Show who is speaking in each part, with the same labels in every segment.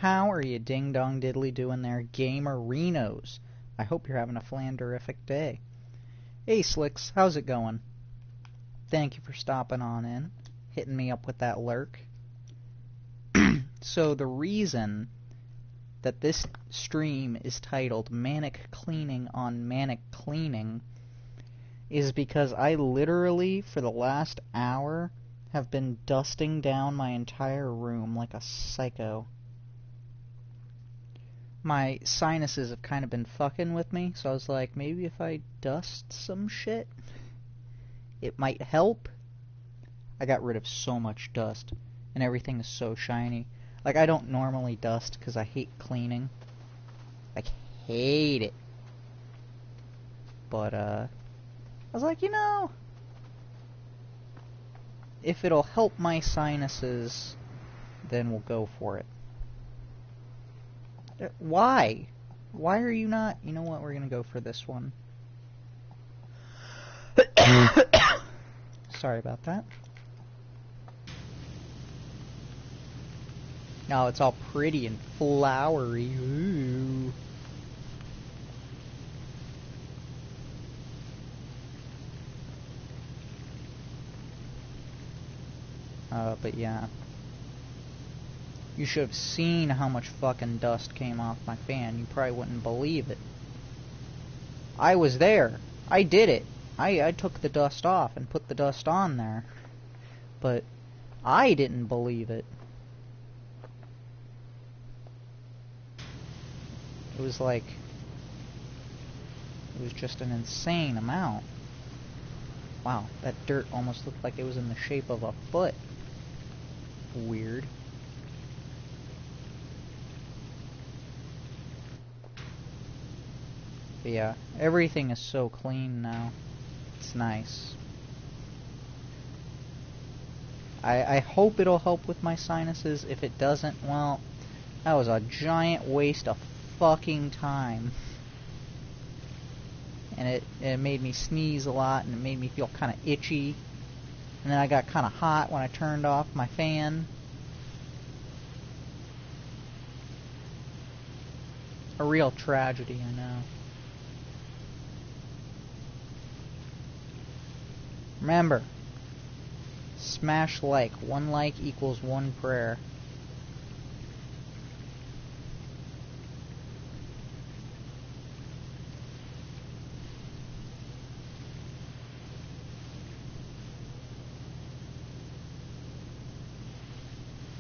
Speaker 1: How are you ding-dong diddly doing there, gamerinos? I hope you're having a flanderific day. Hey Slicks, how's it going? Thank you for stopping on in, hitting me up with that lurk. So the reason that this stream is titled Manic Cleaning on Manic Cleaning is because I literally, for the last hour, have been dusting down my entire room like a psycho. My sinuses have kind of been fucking with me, so I was like, maybe if I dust some shit, it might help. I got rid of so much dust, and everything is so shiny. Like, I don't normally dust because I hate cleaning. Like, hate it. But, I was like, you know, if it'll help my sinuses, then we'll go for it. Why? Why are you not? You know what? We're gonna go for this one. Sorry about that. No, it's all pretty and flowery. Ooh. But yeah. You should have seen how much fucking dust came off my fan. You probably wouldn't believe it. I was there. I did it. I took the dust off and put the dust on there. But I didn't believe it. It was like... It was just an insane amount. Wow, that dirt almost looked like it was in the shape of a foot. Weird. But yeah, everything is so clean now. It's nice. I hope it'll help with my sinuses. If it doesn't, well, that was a giant waste of fucking time. And it made me sneeze a lot, and it made me feel kind of itchy. And then I got kind of hot when I turned off my fan. A real tragedy, I know. Remember, smash like. 1 like equals 1 prayer.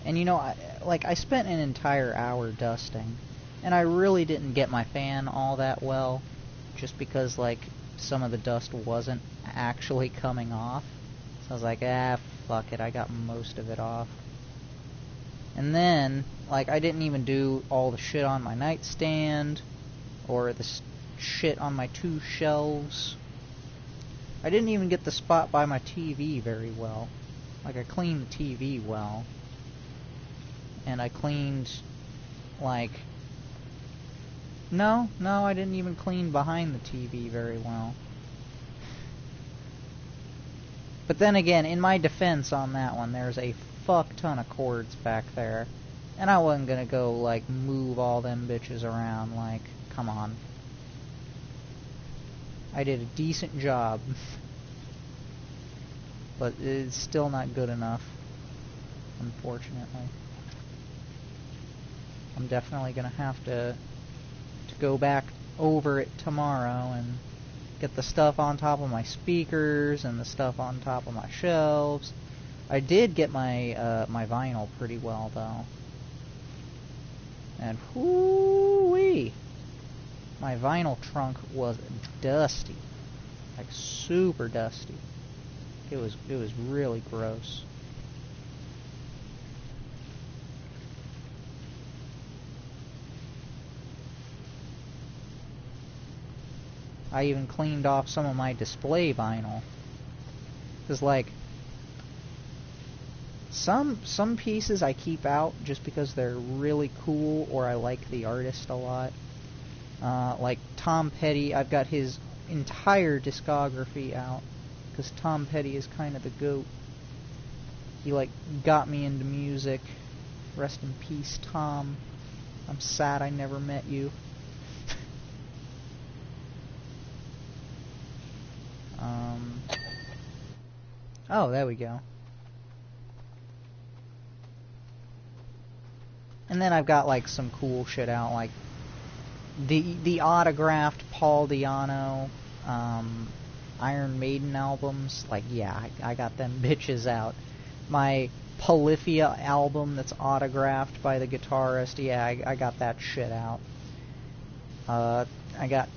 Speaker 1: And you know, I spent an entire hour dusting, and I really didn't get my fan all that well, just because, like, some of the dust wasn't actually coming off. So I was like, fuck it, I got most of it off. And then, like, I didn't even do all the shit on my nightstand, or the shit on my 2 shelves. I didn't even get the spot by my TV very well. Like, I cleaned the TV well. And I cleaned, like... No, I didn't even clean behind the TV very well. But then again, in my defense on that one, there's a fuck ton of cords back there. And I wasn't gonna go, like, move all them bitches around, like, come on. I did a decent job. But it's still not good enough, unfortunately. I'm definitely gonna have to go back over it tomorrow and get the stuff on top of my speakers and the stuff on top of my shelves. I did get my my vinyl pretty well though, and whoo-wee, my vinyl trunk was dusty, like super dusty. It was really gross. I even cleaned off some of my display vinyl. Because, like, some pieces I keep out just because they're really cool or I like the artist a lot. Like Tom Petty, I've got his entire discography out. Because Tom Petty is kind of the GOAT. He, like, got me into music. Rest in peace, Tom. I'm sad I never met you. Oh, there we go. And then I've got like some cool shit out, like the autographed Paul Di'Anno Iron Maiden albums. Like, yeah, I got them bitches out. My Polyphia album that's autographed by the guitarist, yeah, I got that shit out. I got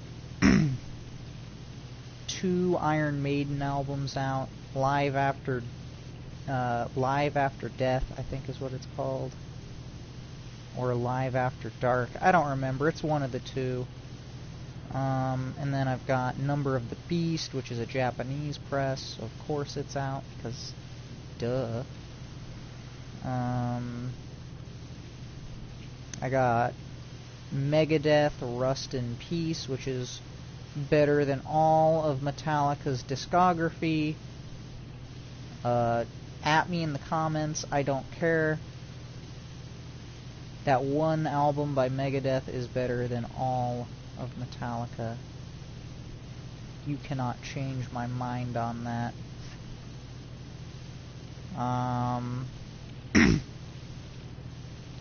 Speaker 1: 2 Iron Maiden albums out. Live After Death, I think is what it's called. Or Live After Dark. I don't remember. It's one of the two. And then I've got Number of the Beast, which is a Japanese press. Of course it's out, because duh. I got Megadeth, Rust in Peace, which is better than all of Metallica's discography. At me in the comments, I don't care. That one album by Megadeth is better than all of Metallica. You cannot change my mind on that.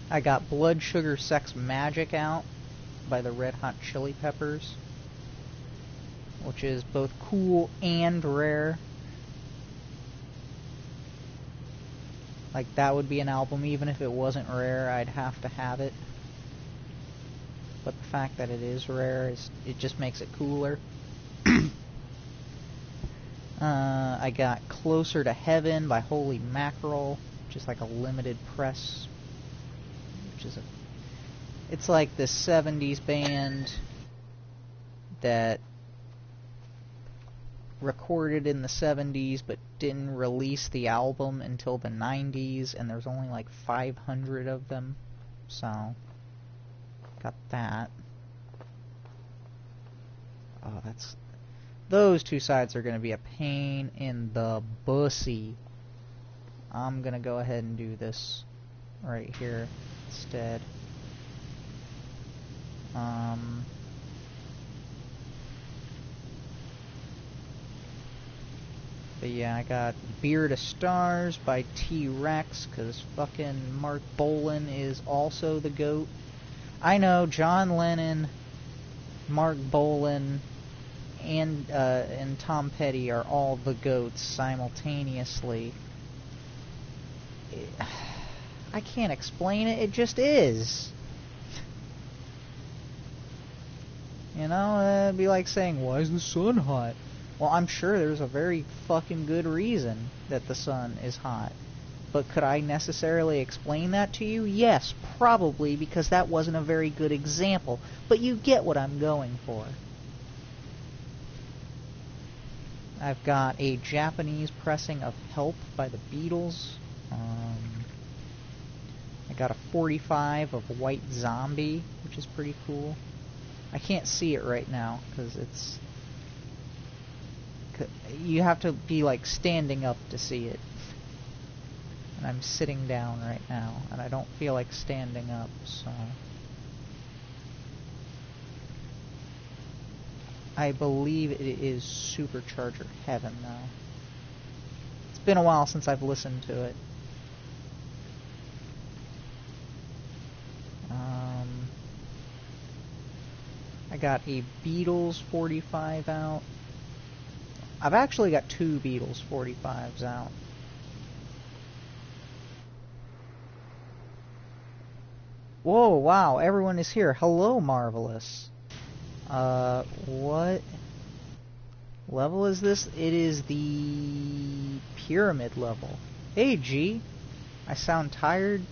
Speaker 1: I got Blood Sugar Sex Magic out by the Red Hot Chili Peppers, which is both cool and rare. Like, that would be an album, even if it wasn't rare, I'd have to have it. But the fact that it is rare, it just makes it cooler. I got Closer to Heaven by Holy Mackerel, which is like a limited press. It's like this 70s band that recorded in the 70s but didn't release the album until the 90s, and there's only like 500 of them, so got that. Oh, those two sides are going to be a pain in the bussy. I'm going to go ahead and do this right here instead. But yeah, I got Beard of Stars by T-Rex, because fucking Mark Bolan is also the GOAT. I know, John Lennon, Mark Bolan, and Tom Petty are all the GOATs simultaneously. I can't explain it, it just is. You know, it'd be like saying, why is the sun hot? Well, I'm sure there's a very fucking good reason that the sun is hot. But could I necessarily explain that to you? Yes, probably, because that wasn't a very good example. But you get what I'm going for. I've got a Japanese pressing of Help by the Beatles. I got a 45 of White Zombie, which is pretty cool. I can't see it right now, because it's... You have to be, like, standing up to see it. And I'm sitting down right now, and I don't feel like standing up, so... I believe it is Supercharger Heaven, though. It's been a while since I've listened to it. I got a Beatles 45 out. I've actually got 2 Beatles 45s out. Whoa, wow, everyone is here. Hello, Marvelous. What level is this? It is the pyramid level. Hey, G. I sound tired.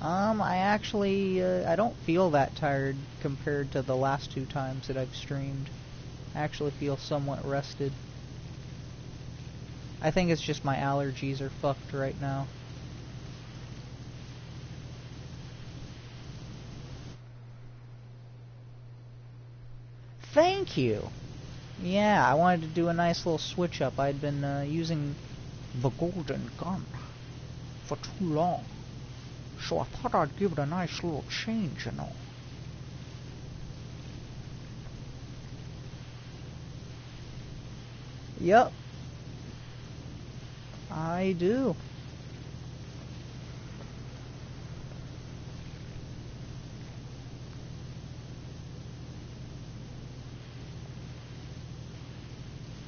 Speaker 1: I actually, I don't feel that tired compared to the last 2 times that I've streamed. I actually feel somewhat rested. I think it's just my allergies are fucked right now. Thank you! Yeah, I wanted to do a nice little switch up. I'd been using the golden gun for too long. So I thought I'd give it a nice little change, you know. Yep. I do.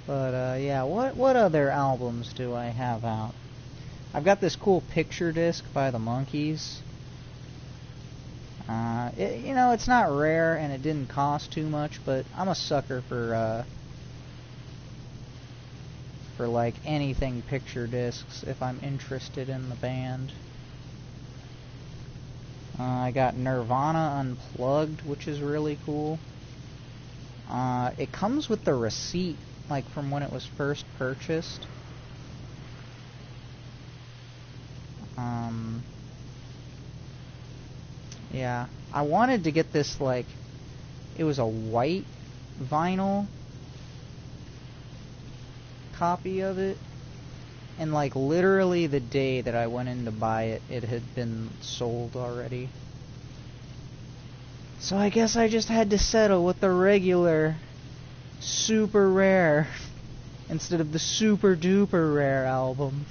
Speaker 1: But, yeah, what other albums do I have out? I've got this cool picture disc by the Monkees. You know, it's not rare and it didn't cost too much, but I'm a sucker for like anything picture discs if I'm interested in the band. I got Nirvana Unplugged, which is really cool. It comes with the receipt, like from when it was first purchased. Yeah, I wanted to get this, like, it was a white vinyl copy of it, and like literally the day that I went in to buy it, it had been sold already. So I guess I just had to settle with the regular super rare instead of the super duper rare album.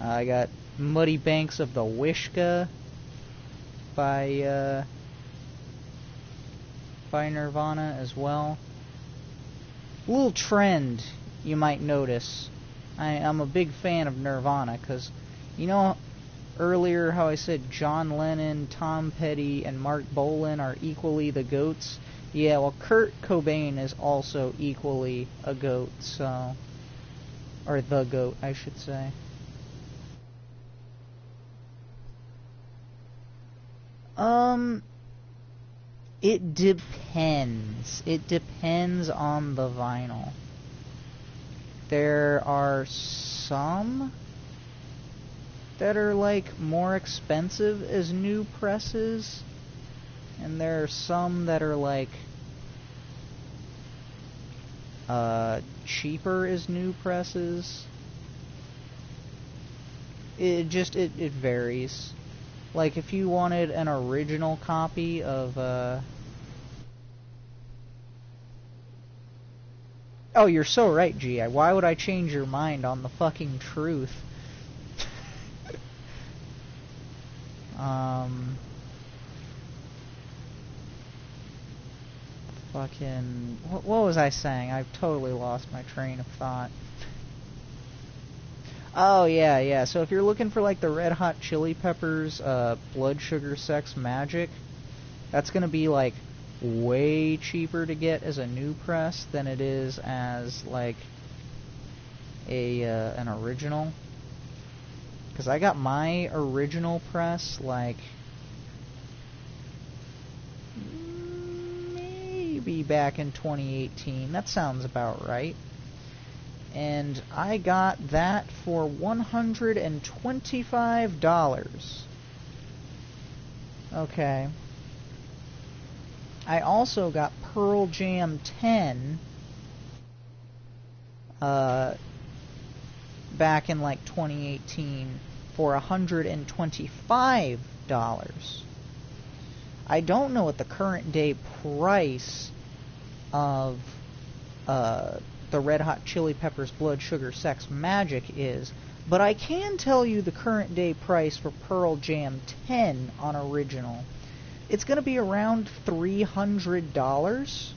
Speaker 1: I got Muddy Banks of the Wishka by Nirvana as well. A little trend you might notice. I'm a big fan of Nirvana because, you know, earlier how I said John Lennon, Tom Petty, and Mark Bolan are equally the GOATs? Yeah, well, Kurt Cobain is also equally a GOAT, so... Or the GOAT, I should say. It depends. It depends on the vinyl. There are some that are, like, more expensive as new presses, and there are some that are, like, cheaper as new presses. It varies. Like, if you wanted an original copy of, Oh, you're so right, G.I. Why would I change your mind on the fucking truth? Fucking... What was I saying? I've totally lost my train of thought. Oh, yeah. So if you're looking for, like, the Red Hot Chili Peppers, Blood Sugar Sex Magic, that's gonna be, like, way cheaper to get as a new press than it is as, like, an original. Because I got my original press, like, maybe back in 2018. That sounds about right. And I got that for $125. Okay. I also got Pearl Jam 10 back in like 2018 for $125. I don't know what the current day price of the Red Hot Chili Peppers Blood Sugar Sex Magic is, but I can tell you the current day price for Pearl Jam 10 on original. It's going to be around $300.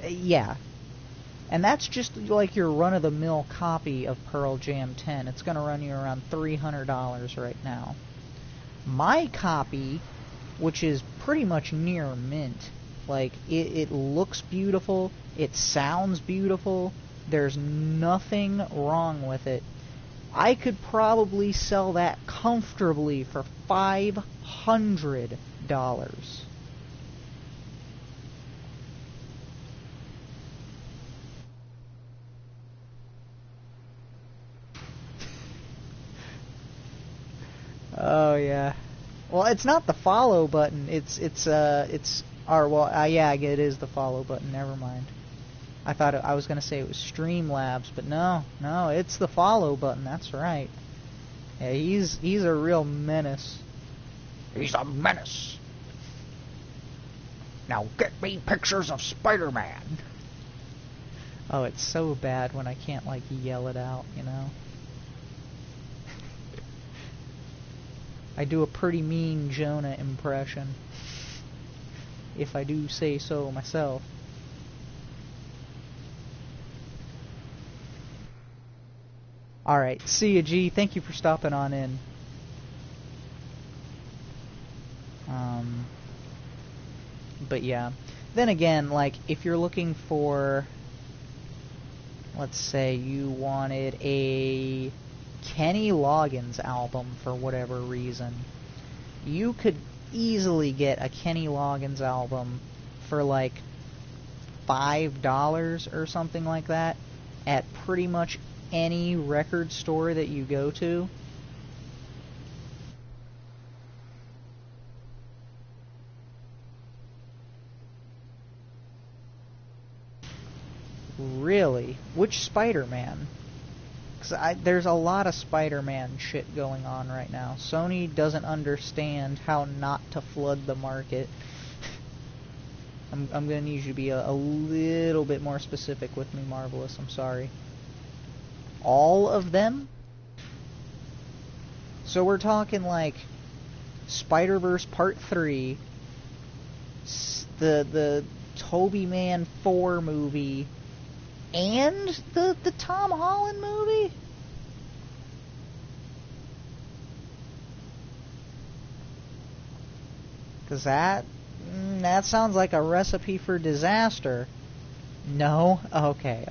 Speaker 1: Yeah. And that's just like your run-of-the-mill copy of Pearl Jam 10. It's going to run you around $300 right now. My copy, which is pretty much near mint, like, it looks beautiful, it sounds beautiful, there's nothing wrong with it. I could probably sell that comfortably for $500. Oh yeah. Well, it's not the follow button. Yeah, it is the follow button. Never mind. I was gonna say it was Streamlabs, but no, it's the follow button. That's right. Yeah, he's a real menace.
Speaker 2: He's a menace. Now get me pictures of Spider-Man.
Speaker 1: Oh, it's so bad when I can't, like, yell it out, you know? I do a pretty mean Jonah impression, if I do say so myself. Alright, see ya, G. Thank you for stopping on in. But yeah. Then again, like, if you're looking for... Let's say you wanted a Kenny Loggins album for whatever reason. You could easily get a Kenny Loggins album for like $5 or something like that at pretty much any record store that you go to. Really? Which Spider-Man? Because there's a lot of Spider-Man shit going on right now. Sony doesn't understand how not to flood the market. I'm going to need you to be a little bit more specific with me, Marvelous. I'm sorry. All of them? So we're talking like Spider-Verse Part 3, the Tobey Man 4 movie, and the Tom Holland movie? Because that sounds like a recipe for disaster. No? Okay.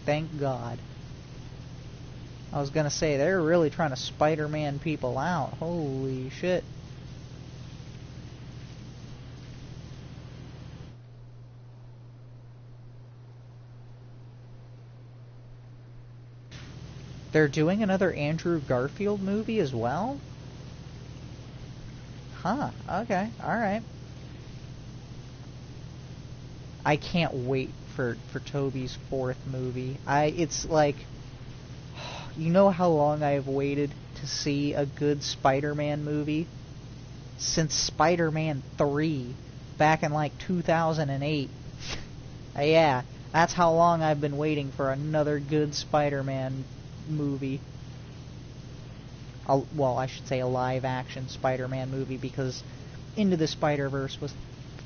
Speaker 1: Thank God. I was gonna say, they're really trying to Spider-Man people out. Holy shit. They're doing another Andrew Garfield movie as well? Huh, okay, alright. I can't wait for Tobey's 4th movie. It's like, you know how long I've waited to see a good Spider-Man movie? Since Spider-Man 3, back in like 2008. Yeah, that's how long I've been waiting for another good Spider-Man movie. Well, I should say a live-action Spider-Man movie, because Into the Spider-Verse was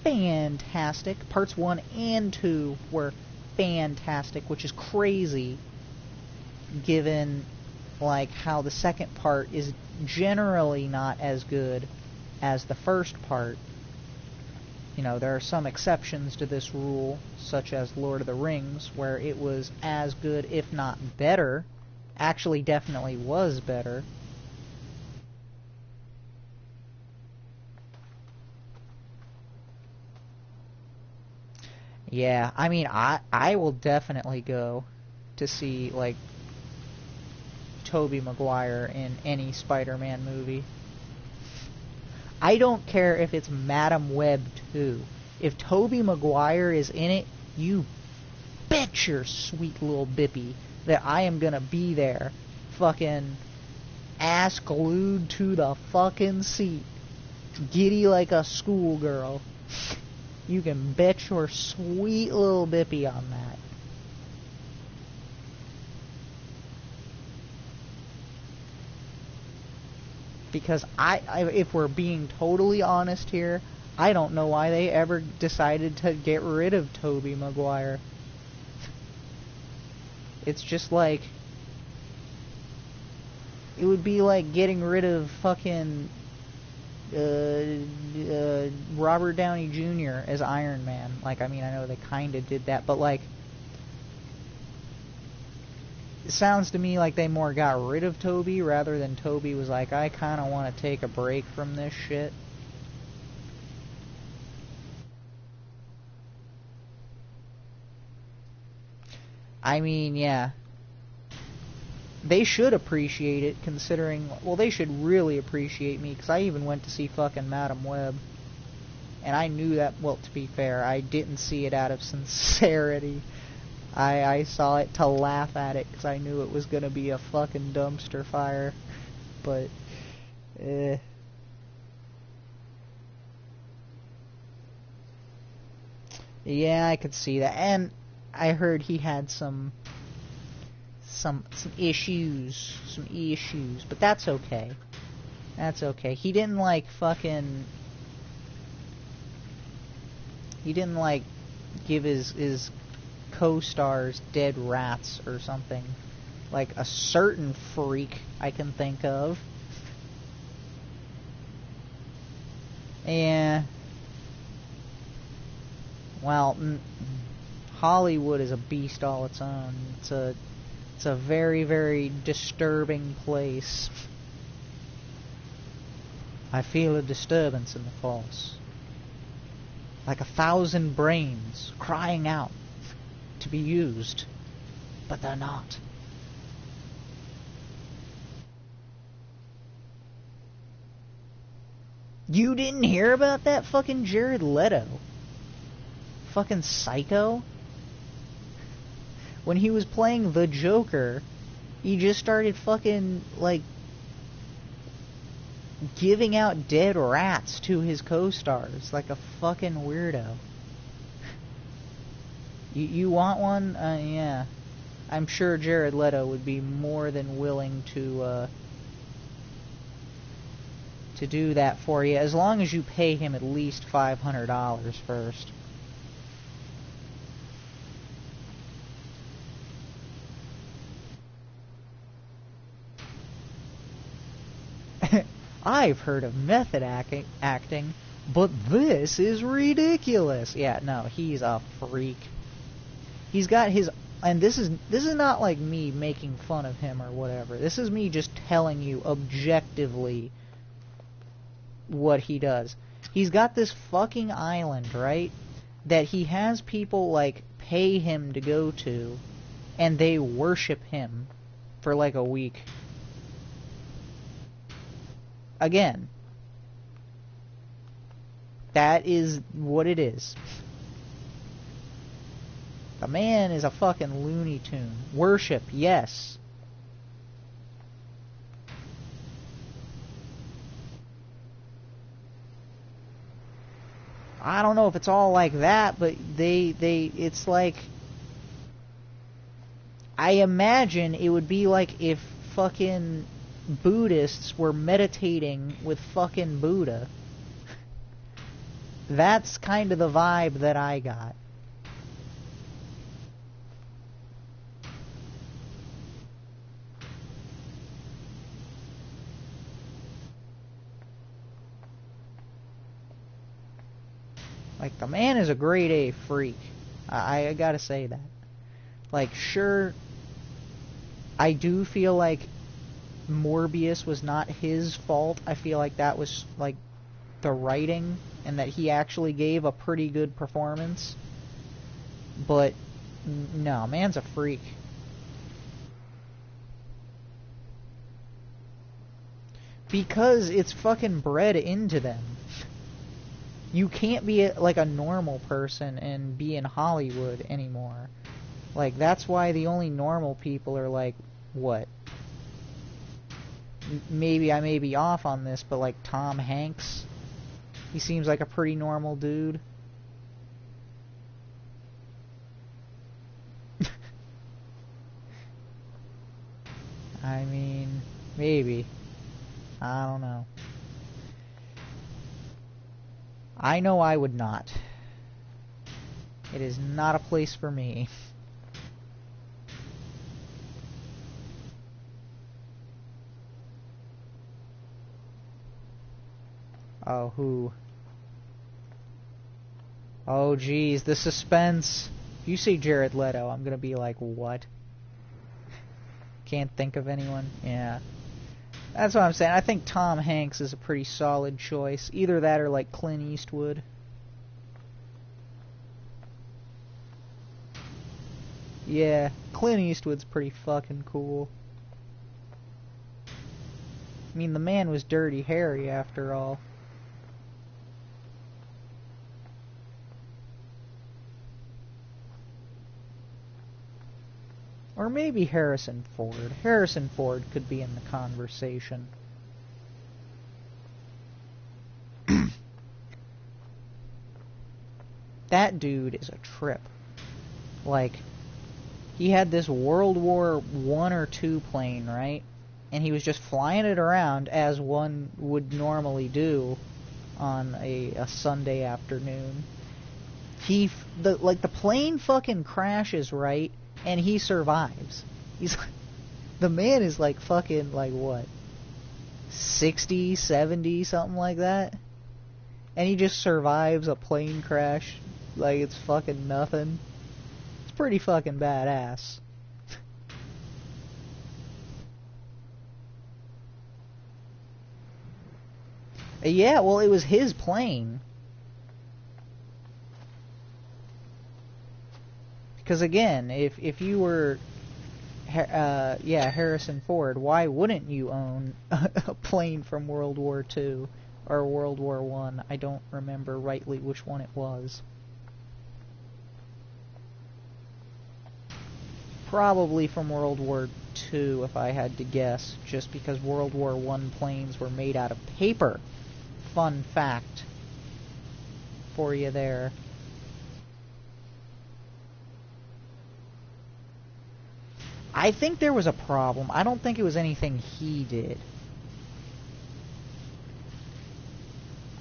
Speaker 1: fantastic. Parts 1 and 2 were fantastic, which is crazy, given like how the second part is generally not as good as the first part. You know, there are some exceptions to this rule, such as Lord of the Rings, where it was as good, if not better. Actually, definitely was better. Yeah, I mean, I will definitely go to see, like, Tobey Maguire in any Spider-Man movie. I don't care if it's Madam Web 2. If Tobey Maguire is in it, you bet your sweet little bippy that I am gonna be there, fucking ass glued to the fucking seat, giddy like a schoolgirl. You can bet your sweet little bippy on that. Because if we're being totally honest here, I don't know why they ever decided to get rid of Tobey Maguire. It's just like, it would be like getting rid of fucking Robert Downey Jr. as Iron Man. Like, I mean, I know they kinda did that, but like, it sounds to me like they more got rid of Tobey rather than Tobey was like, I kinda want to take a break from this shit. I mean, yeah. They should appreciate it, considering... Well, they should really appreciate me, because I even went to see fucking Madam Web. And I knew that... Well, to be fair, I didn't see it out of sincerity. I saw it to laugh at it, because I knew it was going to be a fucking dumpster fire. but yeah, I could see that. And I heard he had some issues, but that's okay. That's okay. He didn't like give his co-stars dead rats or something, like a certain freak I can think of. Yeah. Well, Hollywood is a beast all its own. It's a very, very disturbing place. I feel a disturbance in the force, like 1,000 brains crying out to be used, but they're not. You didn't hear about that fucking Jared Leto? Fucking psycho? When he was playing the Joker, he just started fucking, like, giving out dead rats to his co-stars, like a fucking weirdo. You want one? Yeah. I'm sure Jared Leto would be more than willing to do that for you, as long as you pay him at least $500 first. I've heard of method acting, but this is ridiculous. Yeah, no, he's a freak. He's got his, and this is not like me making fun of him or whatever. This is me just telling you objectively what he does. He's got this fucking island, right, that he has people, like, pay him to go to, and they worship him for like a week. Again, that is what it is. The man is a fucking Looney Tune. Worship, yes. I don't know if it's all like that, but it's like, I imagine it would be like if fucking Buddhists were meditating with fucking Buddha. That's kind of the vibe that I got. Like, the man is a grade A freak. I gotta say that. Like, sure, I do feel like Morbius was not his fault. I feel like that was, like, the writing, and that he actually gave a pretty good performance. But, no, man's a freak. Because it's fucking bred into them. You can't be like a normal person and be in Hollywood anymore. Like, that's why the only normal people are like, what? Maybe I may be off on this, but like Tom Hanks, he seems like a pretty normal dude. I mean, maybe. I don't know. I know I would not. It is not a place for me. Oh, who? Oh, geez, the suspense. If you say Jared Leto, I'm gonna be like, what? Can't think of anyone? Yeah. That's what I'm saying. I think Tom Hanks is a pretty solid choice. Either that or like Clint Eastwood. Yeah, Clint Eastwood's pretty fucking cool. I mean, the man was Dirty Harry after all. Or maybe Harrison Ford. Harrison Ford could be in the conversation. That dude is a trip. Like, he had this World War I or II plane, right? And he was just flying it around as one would normally do on a Sunday afternoon. The plane fucking crashes, right? And he survives. The man is like fucking, like, what? 60, 70, something like that? And he just survives a plane crash like it's fucking nothing. It's pretty fucking badass. Yeah, well, it was his plane. Because again, if you were, Harrison Ford, why wouldn't you own a plane from World War II or World War I? I don't remember rightly which one it was. Probably from World War II, if I had to guess, just because World War I planes were made out of paper. Fun fact for you there. I think there was a problem. I don't think it was anything he did.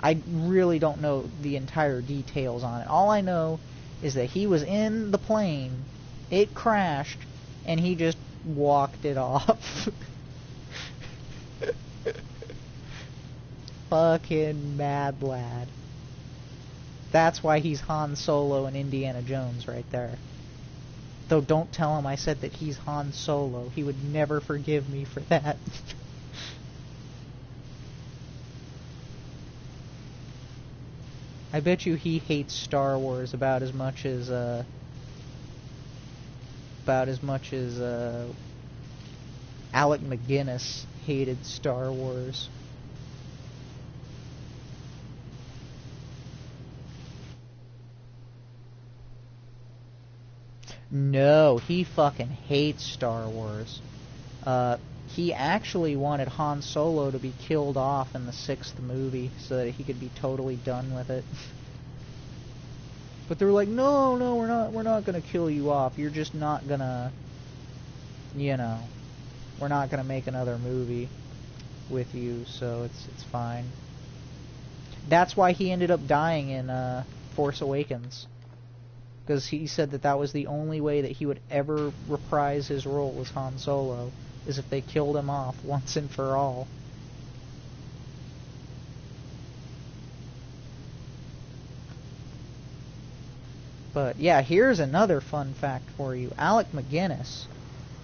Speaker 1: I really don't know the entire details on it. All I know is that he was in the plane, it crashed, and he just walked it off. Fucking mad lad. That's why he's Han Solo and Indiana Jones right there. Though don't tell him I said that he's Han Solo. He would never forgive me for that. I bet you he hates Star Wars about as much as Alec McGuinness hated Star Wars. No, he fucking hates Star Wars. He actually wanted Han Solo to be killed off in the 6th movie so that he could be totally done with it. But they were like, no, we're not gonna kill you off. You're just not gonna, we're not gonna make another movie with you, so it's fine. That's why he ended up dying in Force Awakens. Because he said that was the only way that he would ever reprise his role as Han Solo, is if they killed him off once and for all. But yeah, here's another fun fact for you. Alec McGuinness,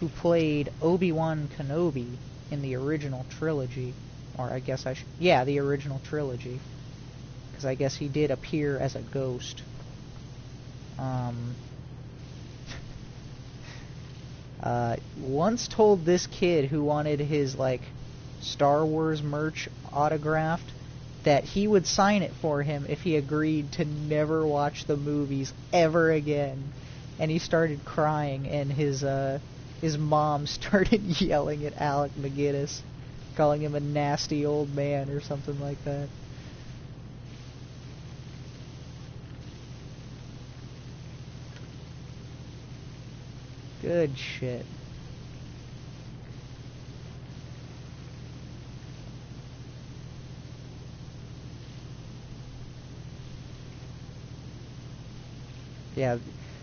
Speaker 1: who played Obi-Wan Kenobi in the original trilogy, or I guess the original trilogy, because I guess he did appear as a ghost. Once told this kid who wanted his, like, Star Wars merch autographed that he would sign it for him if he agreed to never watch the movies ever again. And he started crying, and his mom started yelling at Alec McGuinness, calling him a nasty old man or something like that. Good shit. Yeah,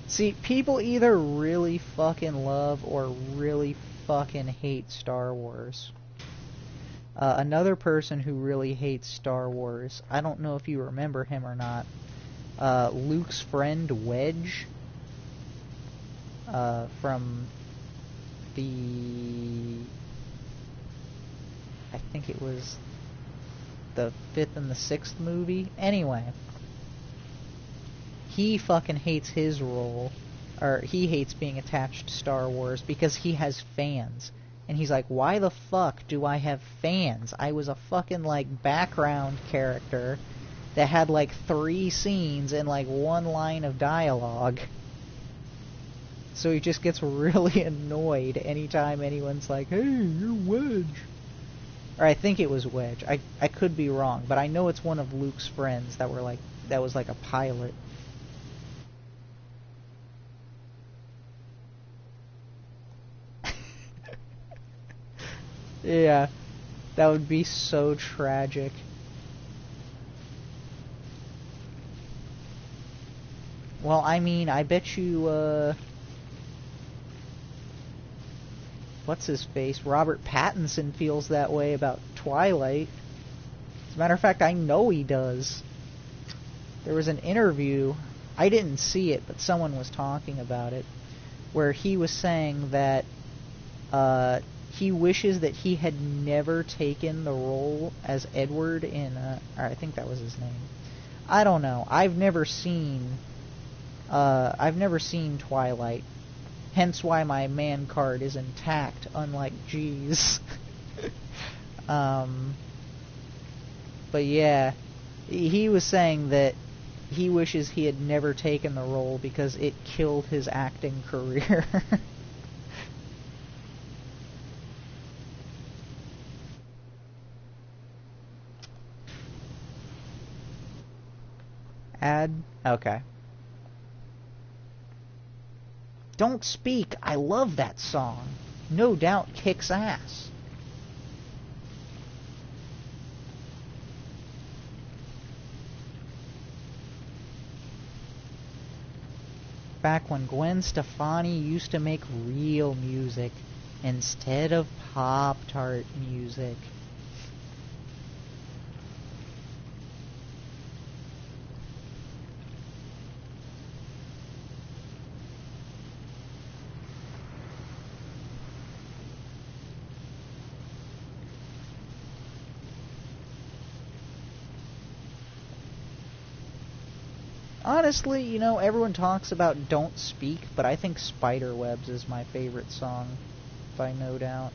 Speaker 1: see, people either really fucking love or really fucking hate Star Wars. Another person who really hates Star Wars, I don't know if you remember him or not, Luke's friend Wedge, from I think it was the 5th and the 6th movie. Anyway, he fucking hates his role, or he hates being attached to Star Wars because he has fans. And he's like, why the fuck do I have fans? I was a fucking, like, background character that had, like, 3 scenes and, like, 1 line of dialogue. So he just gets really annoyed anytime anyone's like, hey, you're Wedge. Or I think it was Wedge. I could be wrong, but I know it's one of Luke's friends that was like a pilot. Yeah, that would be so tragic. Well, I mean, I bet you, what's his face? Robert Pattinson feels that way about Twilight. As a matter of fact, I know he does. There was an interview, I didn't see it, but someone was talking about it, where he was saying that he wishes that he had never taken the role as Edward in, or I think that was his name. I don't know. I've never seen Twilight. Hence why my man card is intact, unlike G's. But yeah, he was saying that he wishes he had never taken the role because it killed his acting career. Ad? Okay. Don't Speak. I love that song. No Doubt kicks ass. Back when Gwen Stefani used to make real music instead of Pop-Tart music. Honestly, you know, everyone talks about Don't Speak, but I think Spiderwebs is my favorite song, by No Doubt.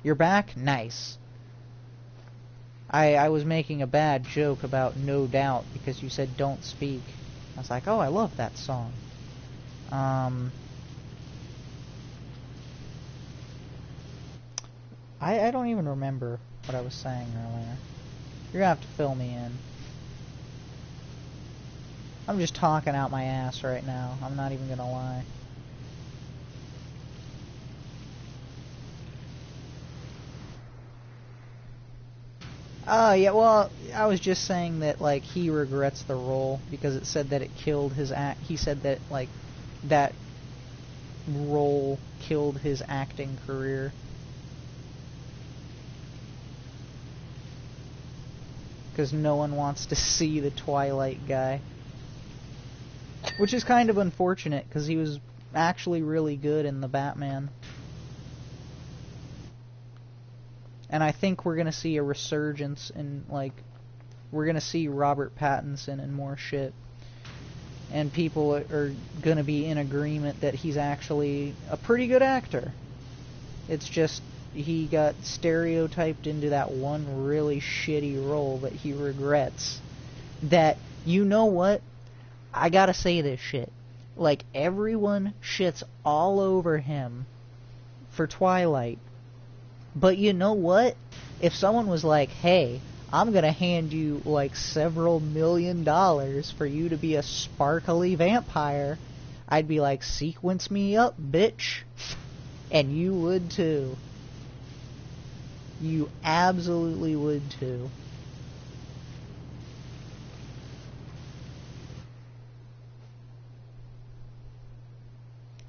Speaker 1: You're back? Nice. I was making a bad joke about No Doubt because you said Don't Speak. I was like, oh, I love that song. I don't even remember what I was saying earlier. You're gonna have to fill me in. I'm just talking out my ass right now. I'm not even gonna lie. Oh, yeah, well, I was just saying that, like, he regrets the role because it said that it killed his act. He said that, like, that role killed his acting career. Because no one wants to see the Twilight guy. Which is kind of unfortunate, because he was actually really good in the Batman. And I think we're going to see a resurgence in, like, we're going to see Robert Pattinson and more shit. And people are going to be in agreement that he's actually a pretty good actor. It's just he got stereotyped into that one really shitty role that he regrets. That, you know what? I gotta say this shit. Like, everyone shits all over him for Twilight. But you know what? If someone was like, hey, I'm gonna hand you like several $1 million for you to be a sparkly vampire, I'd be like, sequence me up, bitch. And you would too. You absolutely would too.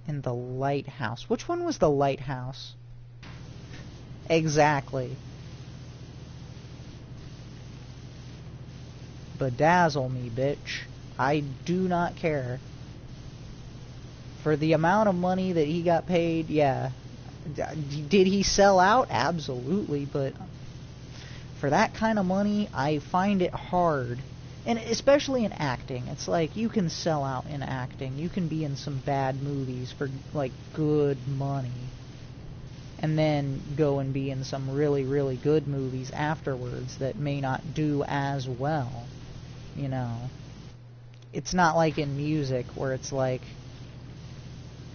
Speaker 1: In The Lighthouse. Which one was The Lighthouse? Exactly. Bedazzle me, bitch. I do not care. For the amount of money that he got paid, yeah. Did he sell out? Absolutely, but for that kind of money, I find it hard. And especially in acting. It's like, you can sell out in acting. You can be in some bad movies for, like, good money. And then go and be in some really, really good movies afterwards that may not do as well. You know. It's not like in music where it's like,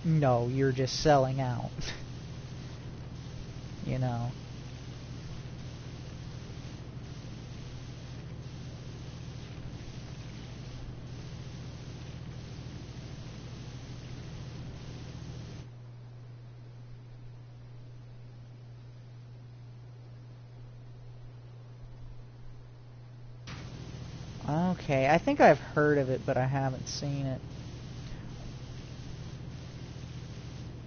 Speaker 1: no, you're just selling out. you know. Okay, I think I've heard of it, but I haven't seen it.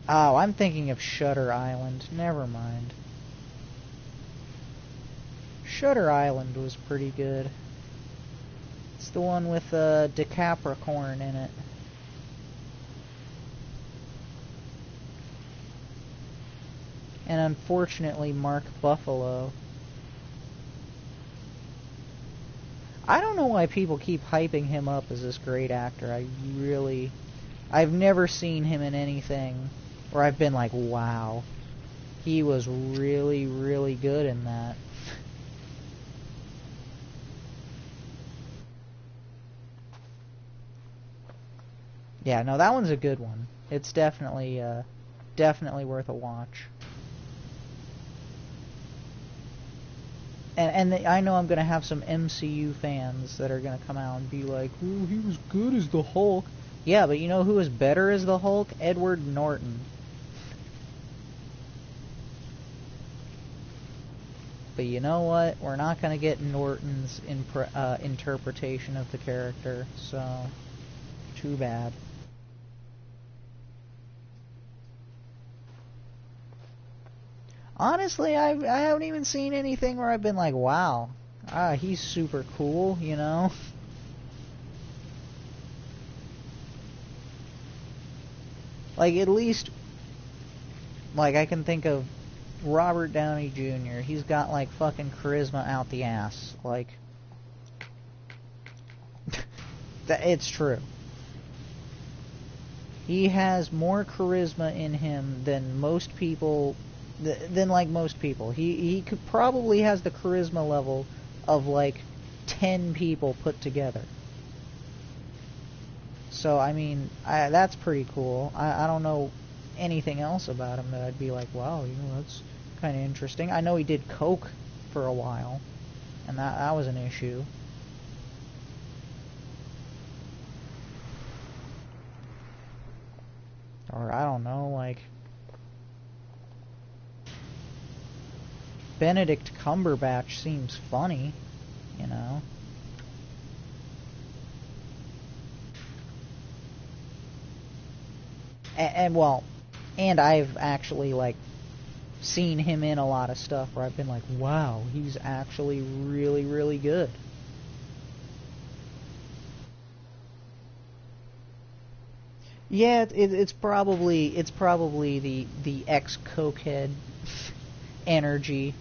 Speaker 1: Oh, I'm thinking of Shutter Island. Never mind. Shutter Island was pretty good. It's the one with DiCapricorn in it. And unfortunately, Mark Buffalo. I don't know why people keep hyping him up as this great actor. I've never seen him in anything where I've been like, wow, he was really, really good in that. Yeah, no, that one's a good one. It's definitely worth a watch. And I know I'm going to have some MCU fans that are going to come out and be like, "Oh, he was good as the Hulk." Yeah, but you know who was better as the Hulk? Edward Norton. But you know what? We're not going to get Norton's interpretation of the character, so too bad. Honestly, I haven't even seen anything where I've been like, wow, he's super cool, you know? Like, at least, like, I can think of Robert Downey Jr. He's got, like, fucking charisma out the ass. Like, it's true. He has more charisma in him than most people... most people. He could probably has the charisma level of like 10 people put together. So I mean, that's pretty cool. I don't know anything else about him that I'd be like, wow, you know, that's kind of interesting. I know he did coke for a while, and that was an issue. Or I don't know, like Benedict Cumberbatch seems funny, you know. And I've actually, like, seen him in a lot of stuff where I've been like, wow, he's actually really, really good. Yeah, it's probably the ex-cokehead energy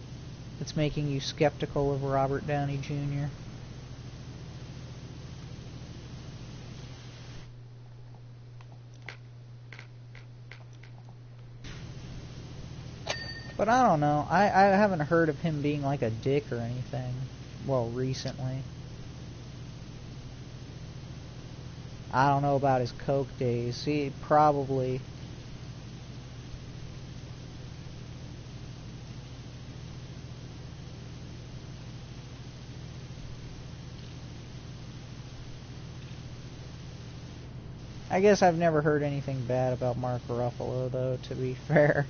Speaker 1: that's making you skeptical of Robert Downey Jr. But I don't know. I haven't heard of him being like a dick or anything. Well, recently. I don't know about his coke days. He probably... I guess I've never heard anything bad about Mark Ruffalo, though, to be fair.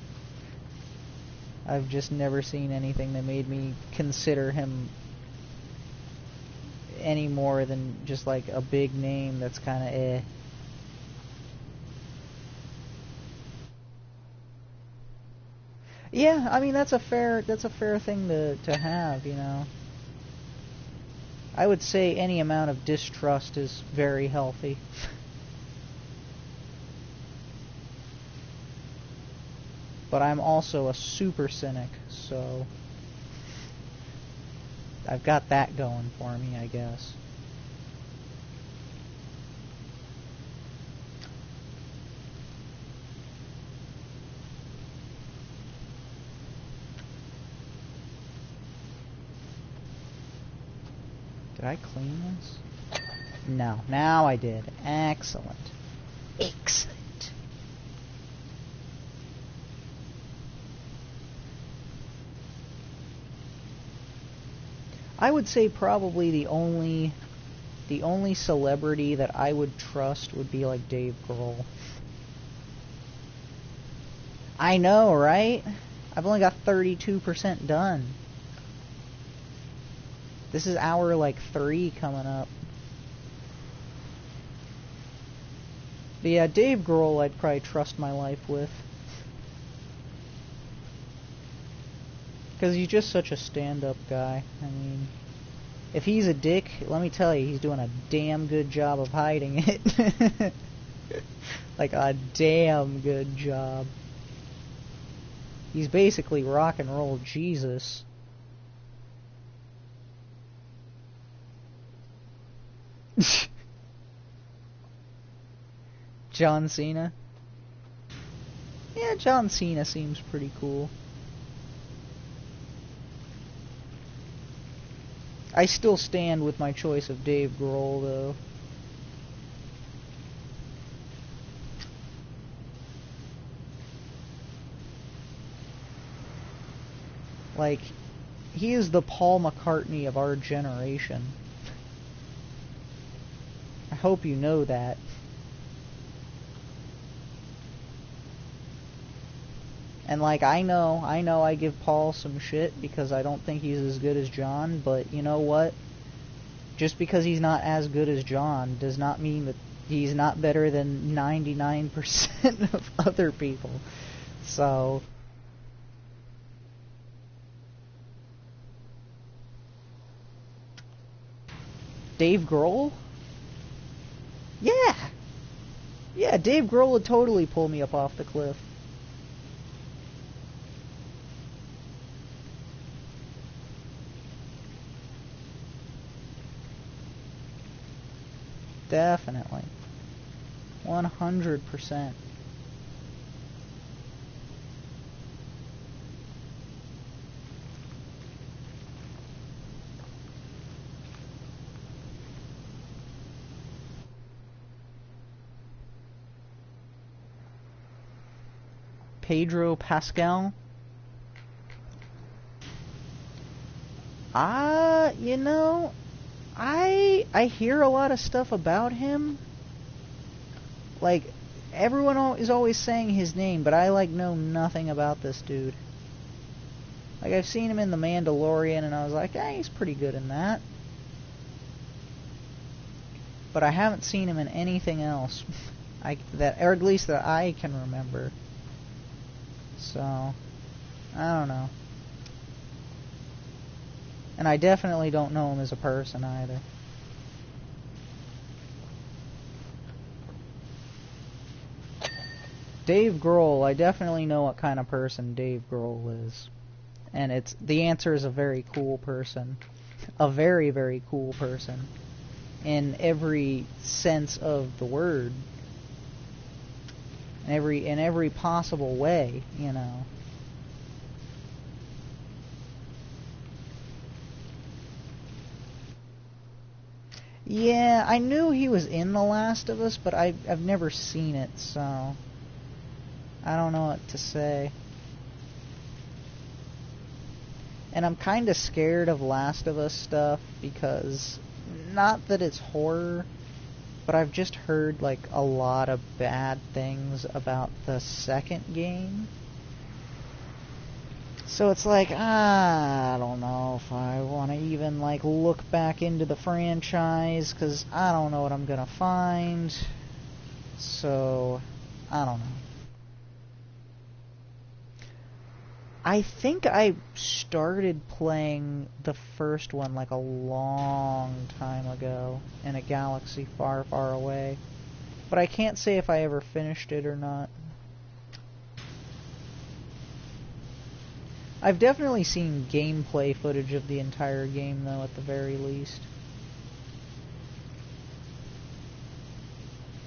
Speaker 1: I've just never seen anything that made me consider him any more than just like a big name that's kind of eh. Yeah, I mean that's a fair thing to have, you know. I would say any amount of distrust is very healthy. But I'm also a super cynic, so I've got that going for me, I guess. Did I clean this? No. Now I did. Excellent. Excellent. I would say probably the only celebrity that I would trust would be like Dave Grohl. I know, right? I've only got 32% done. This is hour like 3 coming up. But yeah, Dave Grohl I'd probably trust my life with. Because he's just such a stand-up guy. I mean, if he's a dick, let me tell you, he's doing a damn good job of hiding it. Like a damn good job. He's basically rock and roll Jesus. John Cena? Yeah, John Cena seems pretty cool. I still stand with my choice of Dave Grohl, though. Like, he is the Paul McCartney of our generation. I hope you know that. And like, I know I give Paul some shit because I don't think he's as good as John, but you know what? Just because he's not as good as John does not mean that he's not better than 99% of other people. So... Dave Grohl? Yeah! Yeah, Dave Grohl would totally pull me up off the cliff. Definitely. 100%. Pedro Pascal? You know, I hear a lot of stuff about him. Like, everyone is always saying his name, but I, like, know nothing about this dude. Like, I've seen him in The Mandalorian, and I was like, he's pretty good in that. But I haven't seen him in anything else. Or at least that I can remember. So, I don't know. And I definitely don't know him as a person either. Dave Grohl, I definitely know what kind of person Dave Grohl is. And the answer is a very cool person. A very, very cool person. In every sense of the word. In every possible way, you know. Yeah, I knew he was in The Last of Us, but I've never seen it, so I don't know what to say. And I'm kind of scared of Last of Us stuff because, not that it's horror, but I've just heard like a lot of bad things about the second game. So it's like, I don't know if I want to even like look back into the franchise, because I don't know what I'm going to find. So, I don't know. I think I started playing the first one like a long time ago in a galaxy far, far away. But I can't say if I ever finished it or not. I've definitely seen gameplay footage of the entire game, though, at the very least.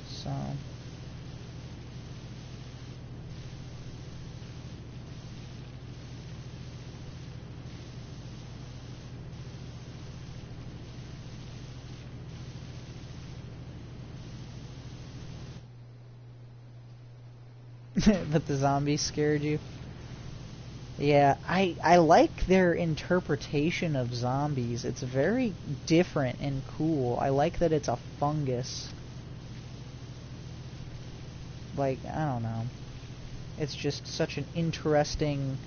Speaker 1: So... But the zombies scared you? Yeah, I like their interpretation of zombies. It's very different and cool. I like that it's a fungus. Like, I don't know. It's just such an interesting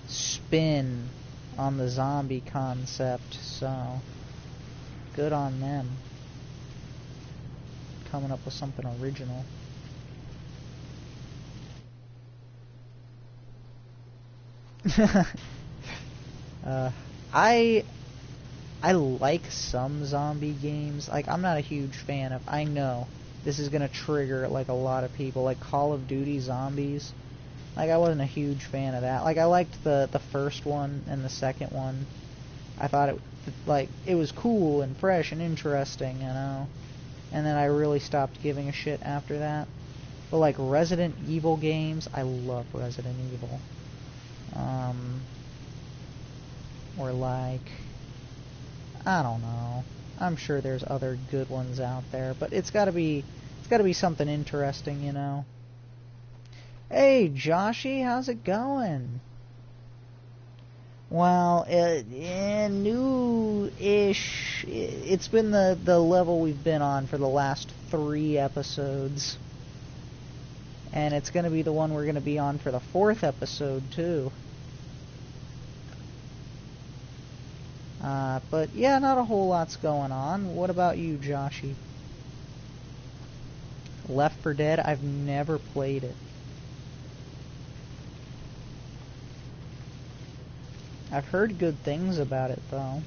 Speaker 1: spin on the zombie concept, so good on them. Coming up with something original. I like some zombie games. Like, I'm not a huge fan of, I know this is gonna trigger like a lot of people, like Call of Duty Zombies. Like, I wasn't a huge fan of that. Like, I liked the first one and the second one. I thought it was cool and fresh and interesting, you know. And then I really stopped giving a shit after that. But like Resident Evil games, I love Resident Evil. Or like, I don't know. I'm sure there's other good ones out there, but it's gotta be something interesting, you know. Hey, Joshy, how's it going? Well, new-ish. It's been the level we've been on for the last 3 episodes. And it's going to be the one we're going to be on for the 4th episode, too. But yeah, not a whole lot's going on. What about you, Joshy? Left 4 Dead? I've never played it. I've heard good things about it, though.